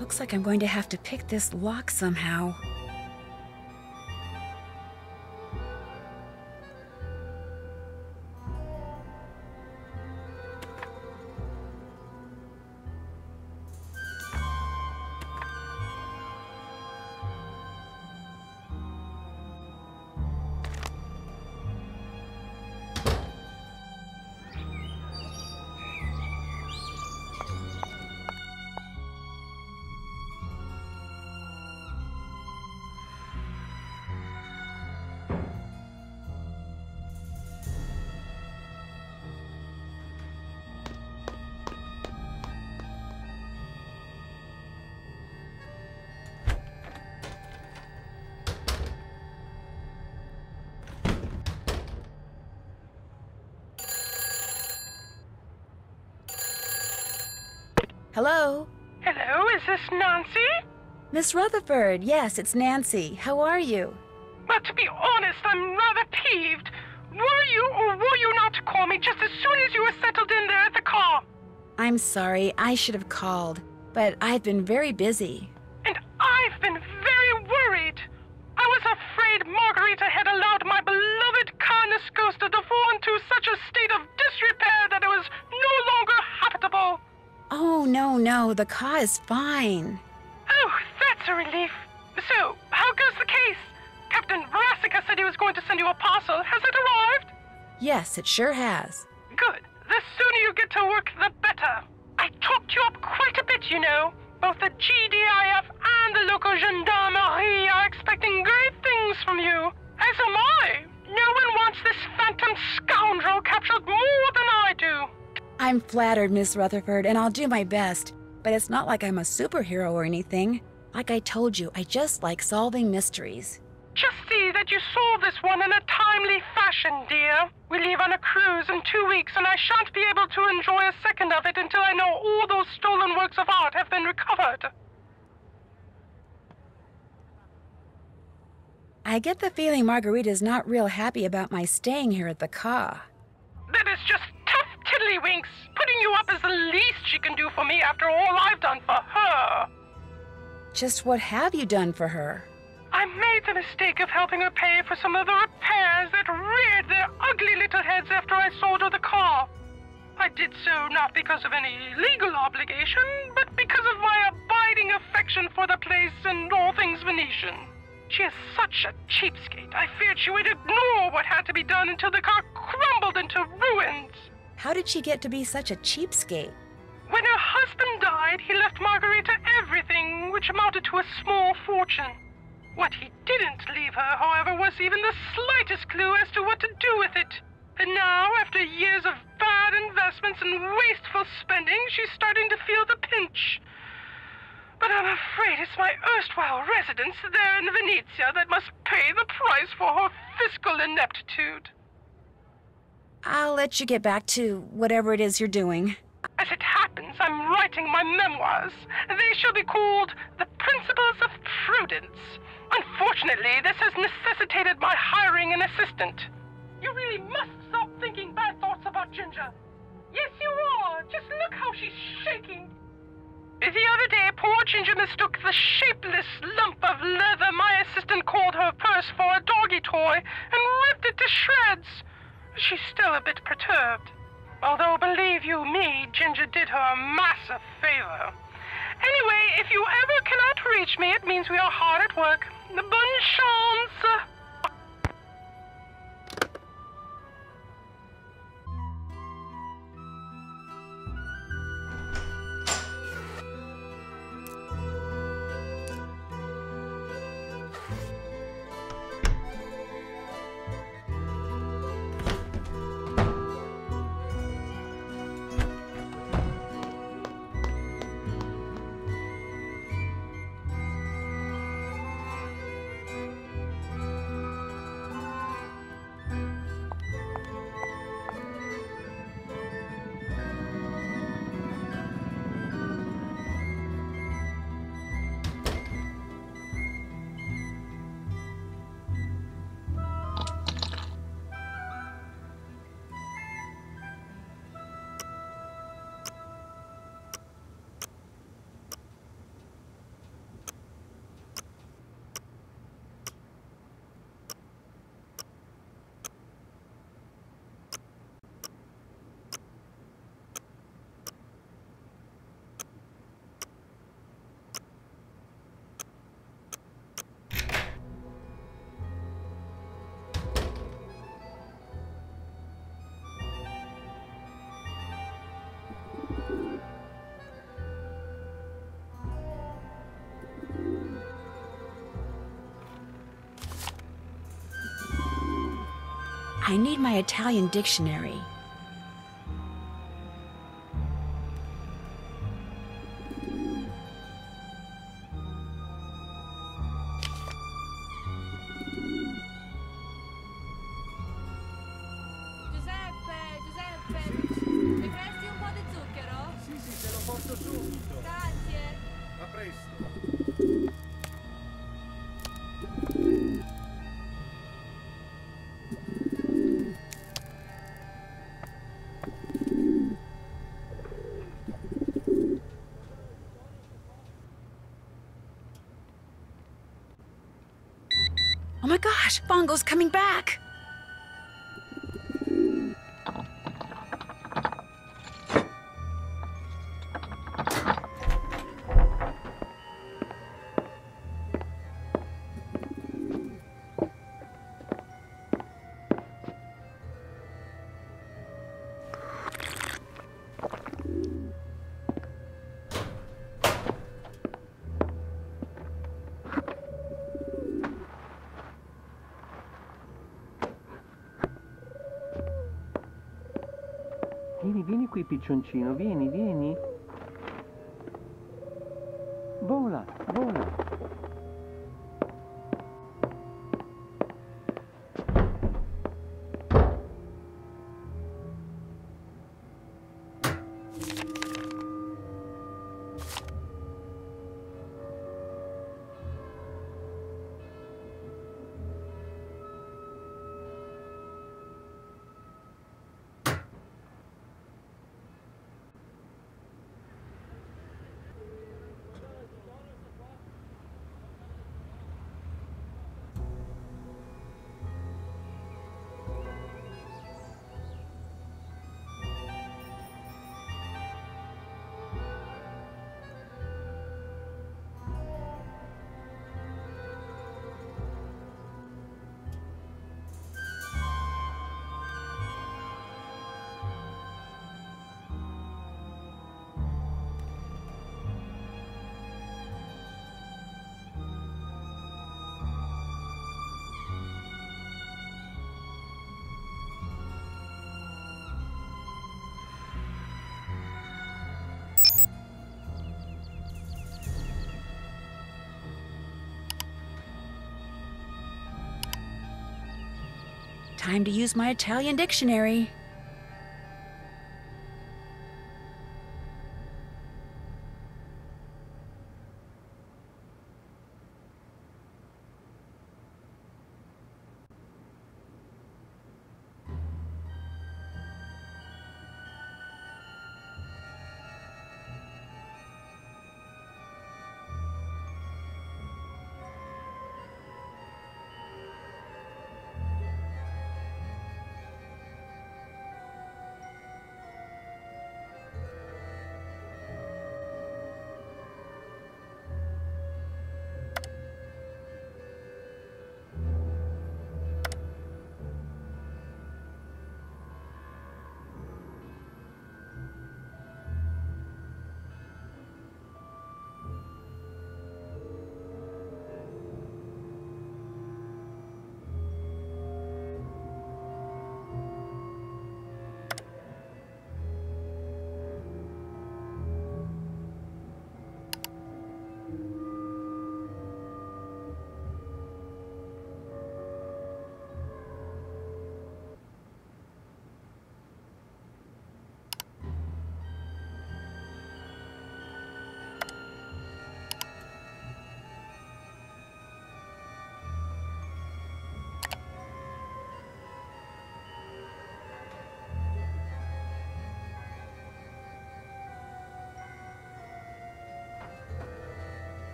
Looks like I'm going to have to pick this lock somehow. Hello? Hello, is this Nancy? Miss Rutherford, yes, it's Nancy. How are you? But to be honest, I'm rather peeved. Were you or were you not to call me just as soon as you were settled in there at the car? I'm sorry, I should have called, but I've been very busy. And I've been very worried. I was afraid Margarita had allowed my beloved kindness ghost to fall into such a state of disrepair that it was no longer habitable. Oh, no, the car is fine. Oh, that's a relief. So, how goes the case? Captain Brassica said he was going to send you a parcel. Has it arrived? Yes, it sure has. Good. The sooner you get to work, the better. I talked you up quite a bit, you know. Both the GDIF and the local gendarmerie are expecting great things from you. As am I. No one wants this phantom scoundrel captured more than I do. I'm flattered, Miss Rutherford, and I'll do my best. But it's not like I'm a superhero or anything. Like I told you, I just like solving mysteries. Just see that you solve this one in a timely fashion, dear. We leave on a cruise in 2 weeks, and I shan't be able to enjoy a second of it until I know all those stolen works of art have been recovered. I get the feeling Margarita's not real happy about my staying here at the car. That is just tough tiddlywinks. Putting you up is the least she can do for me after all I've done for her. Just what have you done for her? I made the mistake of helping her pay for some of the repairs that reared their ugly little heads after I sold her the car. I did so not because of any legal obligation, but because of my abiding affection for the place and all things Venetian. She is such a cheapskate. I feared she would ignore what had to be done until the car crumbled into ruins. How did she get to be such a cheapskate? When her husband died, he left Margarita everything, which amounted to a small fortune. What he didn't leave her, however, was even the slightest clue as to what to do with it. And now, after years of bad investments and wasteful spending, she's starting to feel the pinch. But I'm afraid it's my erstwhile residence there in Venezia that must pay the price for her fiscal ineptitude. I'll let you get back to whatever it is you're doing. As it happens, I'm writing my memoirs. They shall be called The Principles of Prudence. Unfortunately, this has necessitated my hiring an assistant. You really must stop thinking bad thoughts about Ginger. Yes, you are. Just look how she's shaking. The other day, poor Ginger mistook the shapeless lump of leather my assistant called her purse for a doggy toy and ripped it to shreds. She's still a bit perturbed. Although, believe you me, Ginger did her a massive favor. Anyway, if you ever cannot reach me, it means we are hard at work. Bonne chance! I need my Italian dictionary. Giuseppe, mi presti un po' di zucchero? Sì, te lo porto subito. Grazie. A presto. Oh my gosh, Fango's coming back! Vieni qui, piccioncino, vieni. Vola. Time to use my Italian dictionary.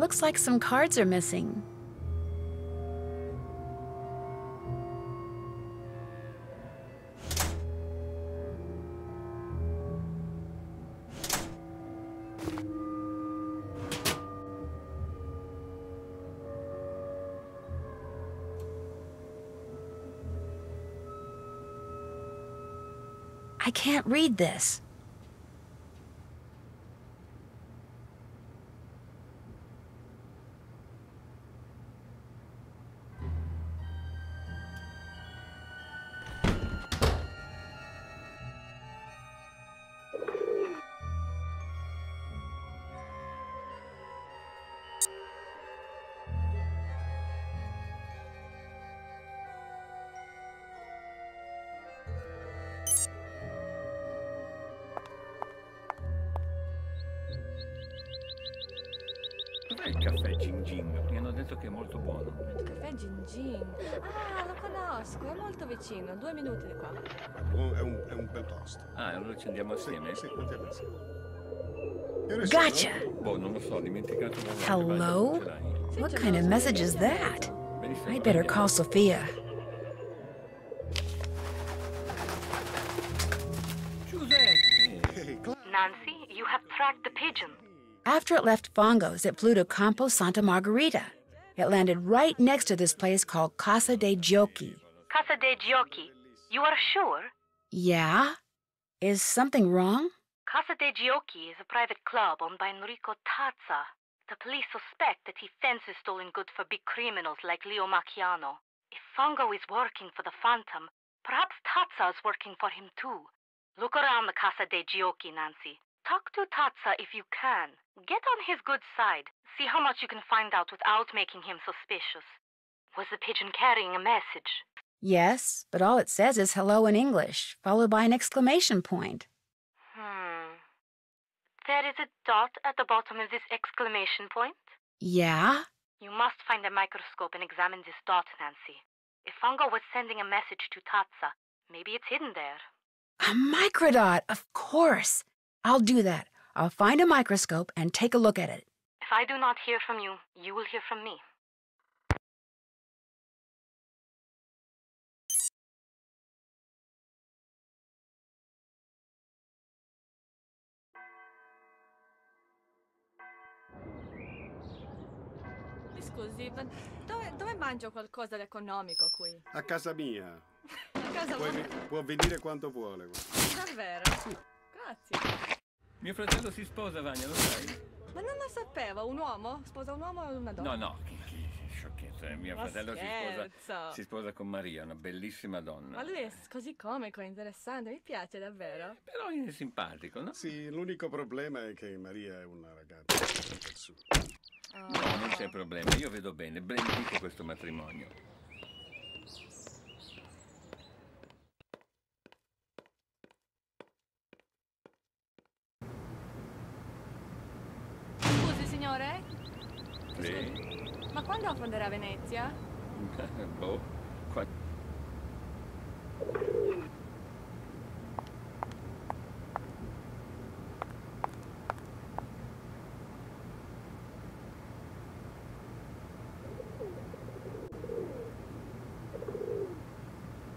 Looks like some cards are missing. I can't read this. Cos'è il caffè Gin Gin? Mi hanno detto che è molto buono. Il caffè Gin Gin. Ah, lo conosco, è molto vicino, 2 minuti di qua. È un bel posto. Ah, allora ci andiamo assieme? Sì, andiamo assieme. Che ore Gotcha! Boh, non lo so, ho dimenticato. Hello? What kind of message is that? I'd better call Sophia. Giuseppe! Nancy, you have tracked the pigeon. After it left Fango's, it flew to Campo Santa Margherita. It landed right next to this place called Casa dei Giochi. Casa dei Giochi. You are sure? Yeah? Is something wrong? Casa dei Giochi is a private club owned by Enrico Tazza. The police suspect that he fences stolen goods for big criminals like Leo Macchiano. If Fango is working for the Phantom, perhaps Tazza is working for him too. Look around the Casa dei Giochi, Nancy. Talk to Tazza if you can. Get on his good side. See how much you can find out without making him suspicious. Was the pigeon carrying a message? Yes, but all it says is hello in English, followed by an exclamation point. There is a dot at the bottom of this exclamation point. Yeah? You must find a microscope and examine this dot, Nancy. If Fango was sending a message to Tazza, maybe it's hidden there. A microdot, of course. I'll do that. I'll find a microscope and take a look at it. If I do not hear from you, you will hear from me. Mi scusi, ma dove mangio qualcosa di economico qui? A casa mia. A casa Può venire quando vuole. Davvero? Grazie. Mio fratello si sposa, Vania, lo sai? Ma non lo sapevo, un uomo? Sposa un uomo o una donna? No, che sciocchezza. Mio Ma fratello scherzo. si sposa con Maria, una bellissima donna. Ma lui è così comico e interessante, mi piace davvero. Però è simpatico, no? Sì, l'unico problema è che Maria è una ragazza per su. No, non c'è problema, io vedo bene, benedico questo matrimonio. Scusi, signore? Sì? Ma quando affonderà Venezia? Boh, qua...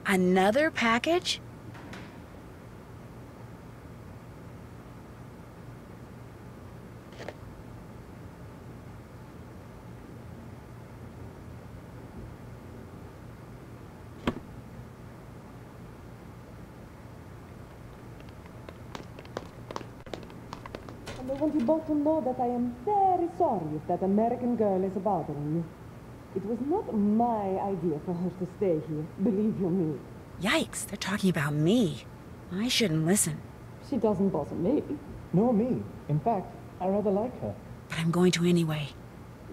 Another package? And I want you both to know that I am very sorry if that American girl is bothering you. It was not my idea for her to stay here, believe you me. Yikes, they're talking about me. I shouldn't listen, She doesn't bother me. Nor me. In fact, I rather like her. but I'm going to anyway.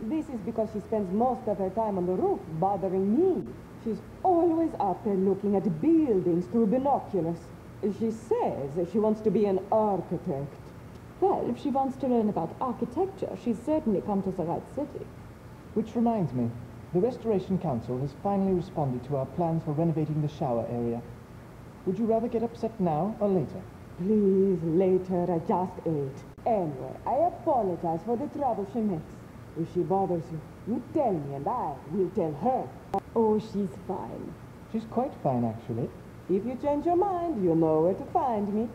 This is because she spends most of her time on the roof bothering me. She's always up there looking at buildings through binoculars. She says that she wants to be an architect. Well, if she wants to learn about architecture, she's certainly come to the right city. Which reminds me, the Restoration Council has finally responded to our plans for renovating the shower area. Would you rather get upset now or later? Please, later, I just ate. Anyway, I apologize for the trouble she makes. If she bothers you, you tell me and I will tell her. Oh, she's fine. She's quite fine, actually. If you change your mind, you know where to find me.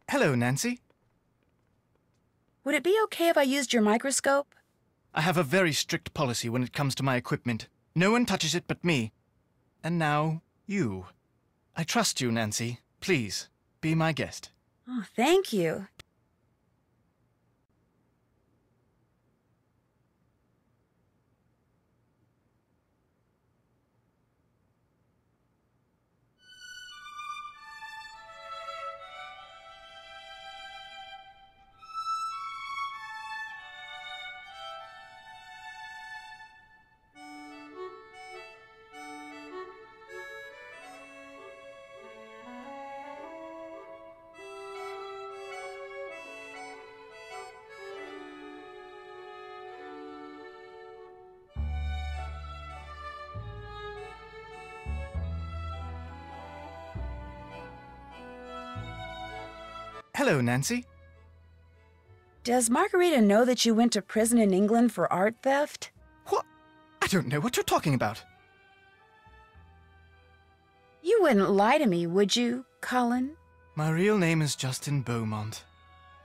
Hello, Nancy. Would it be okay if I used your microscope? I have a very strict policy when it comes to my equipment. No one touches it but me. And now, you. I trust you, Nancy. Please, be my guest. Oh, thank you. Hello, Nancy. Does Margarita know that you went to prison in England for art theft? What? I don't know what you're talking about. You wouldn't lie to me, would you, Colin? My real name is Justin Beaumont.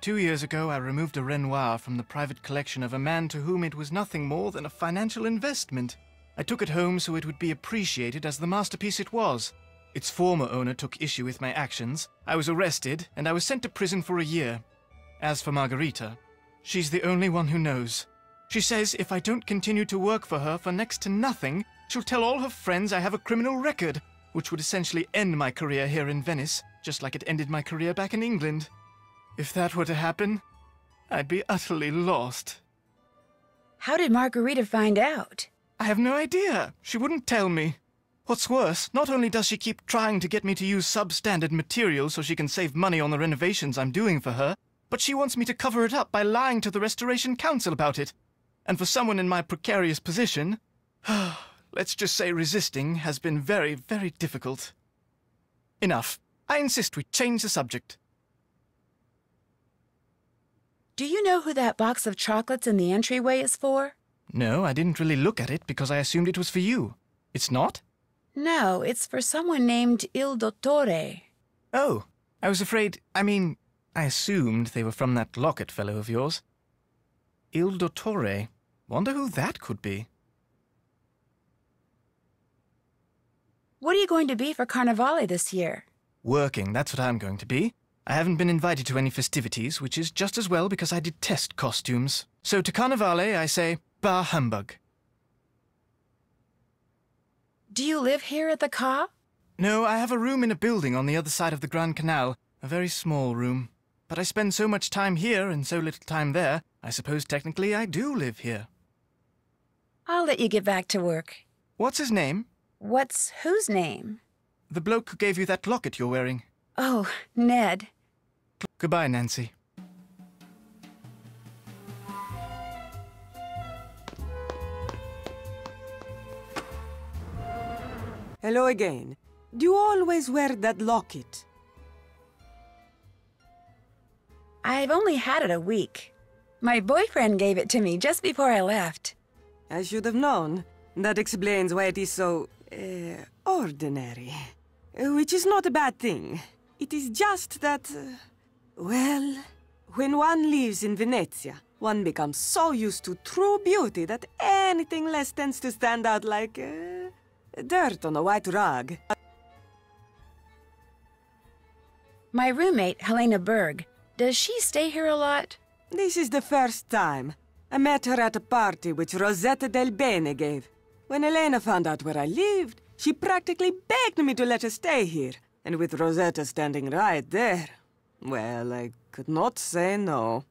2 years ago, I removed a Renoir from the private collection of a man to whom it was nothing more than a financial investment. I took it home so it would be appreciated as the masterpiece it was. Its former owner took issue with my actions. I was arrested, and I was sent to prison for a year. As for Margarita, she's the only one who knows. She says if I don't continue to work for her for next to nothing, she'll tell all her friends I have a criminal record, which would essentially end my career here in Venice, just like it ended my career back in England. If that were to happen, I'd be utterly lost. How did Margarita find out? I have no idea. She wouldn't tell me. What's worse, not only does she keep trying to get me to use substandard materials so she can save money on the renovations I'm doing for her, but she wants me to cover it up by lying to the Restoration Council about it. And for someone in my precarious position, let's just say resisting has been very, very difficult. Enough. I insist we change the subject. Do you know who that box of chocolates in the entryway is for? No, I didn't really look at it because I assumed it was for you. It's not? No, it's for someone named Il Dottore. Oh, I was afraid, I assumed they were from that Locket fellow of yours. Il Dottore. Wonder who that could be. What are you going to be for Carnivale this year? Working, that's what I'm going to be. I haven't been invited to any festivities, which is just as well because I detest costumes. So to Carnivale, I say, bah humbug. Do you live here at the Ca? No, I have a room in a building on the other side of the Grand Canal. A very small room. But I spend so much time here and so little time there, I suppose technically I do live here. I'll let you get back to work. What's his name? What's whose name? The bloke who gave you that locket you're wearing. Oh, Ned. Goodbye, Nancy. Hello again. Do you always wear that locket? I've only had it a week. My boyfriend gave it to me just before I left. I should have known. That explains why it is so, ordinary. Which is not a bad thing. It is just that, well, when one lives in Venezia, one becomes so used to true beauty that anything less tends to stand out like, dirt on a white rug. My roommate, Helena Berg, does she stay here a lot? This is the first time. I met her at a party which Rosetta Del Bene gave. When Helena found out where I lived, she practically begged me to let her stay here. And with Rosetta standing right there, well, I could not say no.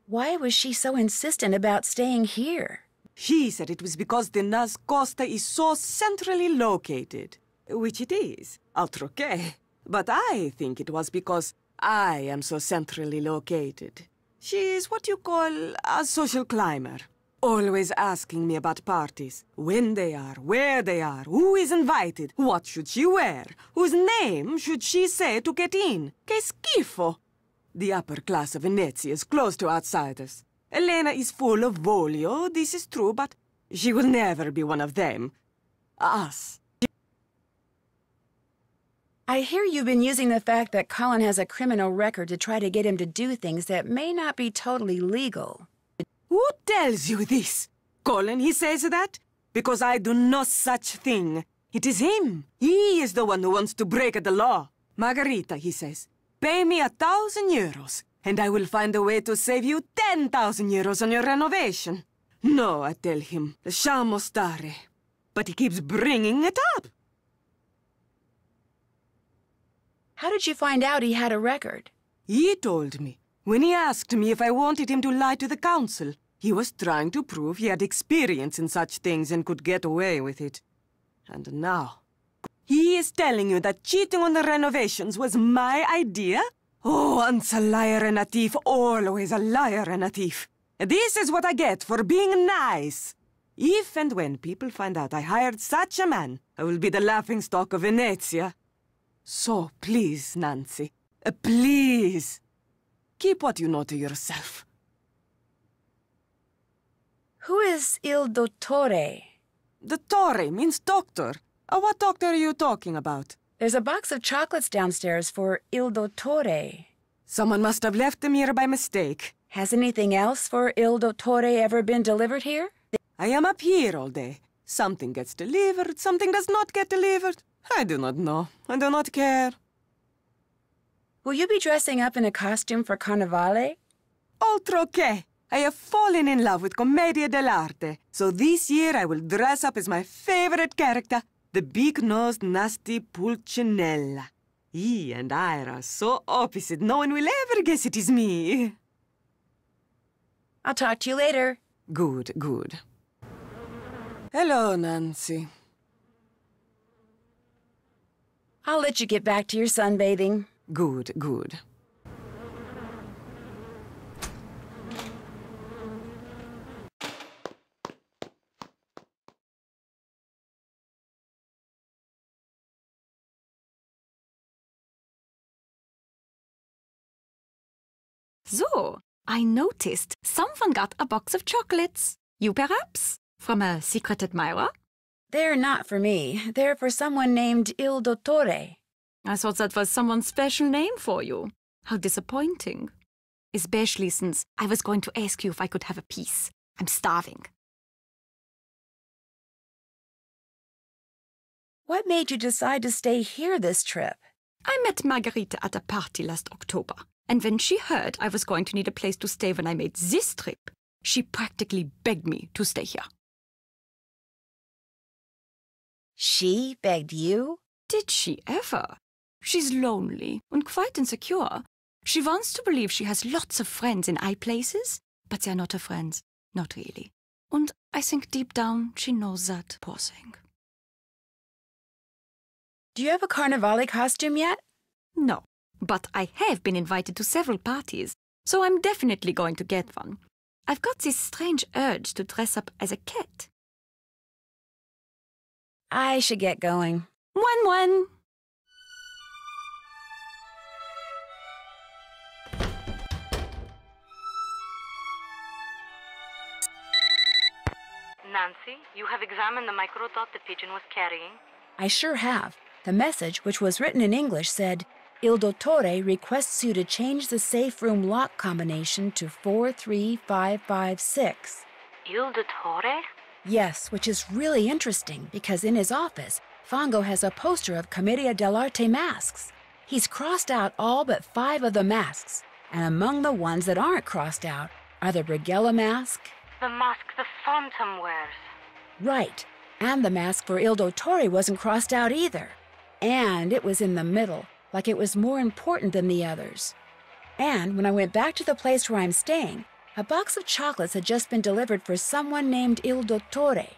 Why was she so insistent about staying here? She said it was because the Nascosta is so centrally located. Which it is, altro che. But I think it was because I am so centrally located. She's what you call a social climber. Always asking me about parties. When they are, where they are, who is invited, what should she wear, whose name should she say to get in. Che schifo! The upper class of Venezia is closed to outsiders. Elena is full of voglio, this is true, but she will never be one of them. Us. I hear you've been using the fact that Colin has a criminal record to try to get him to do things that may not be totally legal. Who tells you this? Colin, he says that? Because I do no such thing. It is him. He is the one who wants to break the law. Margarita, he says, pay me 1,000 euros, and I will find a way to save you 10,000 euros on your renovation. No, I tell him, lasciamo stare. But he keeps bringing it up. How did you find out he had a record? He told me. When he asked me if I wanted him to lie to the council, he was trying to prove he had experience in such things and could get away with it. And now, he is telling you that cheating on the renovations was my idea? Oh, once a liar and a thief, always a liar and a thief. This is what I get for being nice. If and when people find out I hired such a man, I will be the laughingstock of Venezia. So please, Nancy, please, keep what you know to yourself. Who is Il Dottore? Dottore means doctor. What doctor are you talking about? There's a box of chocolates downstairs for Il Dottore. Someone must have left them here by mistake. Has anything else for Il Dottore ever been delivered here? I am up here all day. Something gets delivered, something does not get delivered. I do not know. I do not care. Will you be dressing up in a costume for Carnevale? Altro che! I have fallen in love with Commedia dell'arte, so this year I will dress up as my favorite character, the big-nosed, nasty Pulcinella. He and I are so opposite, no one will ever guess it is me. I'll talk to you later. Good, good. Hello, Nancy. I'll let you get back to your sunbathing. Good, good. So, I noticed someone got a box of chocolates. You perhaps? From a secret admirer? They're not for me. They're for someone named Il Dottore. I thought that was someone's special name for you. How disappointing. Especially since I was going to ask you if I could have a piece. I'm starving. What made you decide to stay here this trip? I met Margarita at a party last October, and when she heard I was going to need a place to stay when I made this trip, she practically begged me to stay here. She begged you? Did she ever? She's lonely and quite insecure. She wants to believe she has lots of friends in high places, but they're not her friends. Not really. And I think deep down she knows that, poor thing. Do you have a Carnevale costume yet? No, but I have been invited to several parties, so I'm definitely going to get one. I've got this strange urge to dress up as a cat. I should get going. 1-1. Nancy, you have examined the microdot the pigeon was carrying? I sure have. The message, which was written in English, said, Il Dottore requests you to change the safe room lock combination to 43556. Il Dottore? Yes, which is really interesting because in his office, Fango has a poster of Commedia dell'arte masks. He's crossed out all but 5 of the masks, and among the ones that aren't crossed out are the Brighella mask. The mask the Phantom wears. Right, and the mask for Il Dottore wasn't crossed out either. And it was in the middle, like it was more important than the others. And when I went back to the place where I'm staying, a box of chocolates had just been delivered for someone named Il Dottore,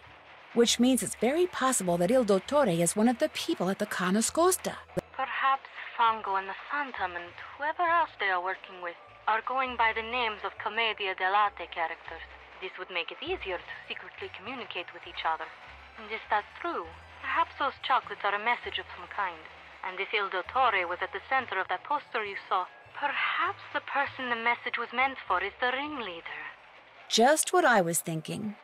which means it's very possible that Il Dottore is one of the people at the Ca' Nascosta. Perhaps Fango and the Phantom and whoever else they are working with. are going by the names of Commedia dell'arte characters. This would make it easier to secretly communicate with each other. And if that's true, perhaps those chocolates are a message of some kind. And if Il Dottore was at the center of that poster you saw, perhaps the person the message was meant for is the ringleader. Just what I was thinking.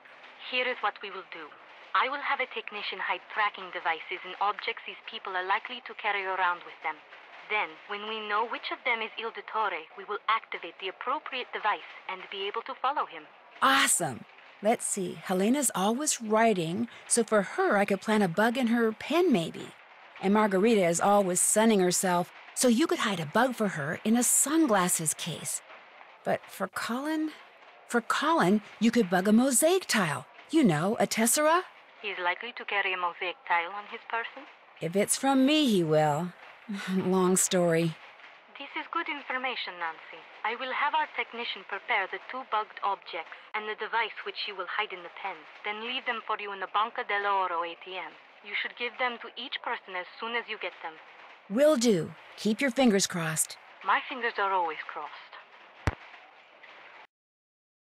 Here is what we will do. I will have a technician hide tracking devices in objects these people are likely to carry around with them. Then, when we know which of them is Il Dottore, we will activate the appropriate device and be able to follow him. Awesome. Let's see. Helena's always writing, so for her I could plant a bug in her pen maybe. And Margarita is always sunning herself, so you could hide a bug for her in a sunglasses case. But for Colin? For Colin, you could bug a mosaic tile. You know, a tessera? He's likely to carry a mosaic tile on his person? If it's from me, he will. Long story. This is good information, Nancy. I will have our technician prepare the 2 bugged objects and the device which she will hide in the pen, then leave them for you in the Banca dell'Oro ATM. You should give them to each person as soon as you get them. Will do. Keep your fingers crossed. My fingers are always crossed.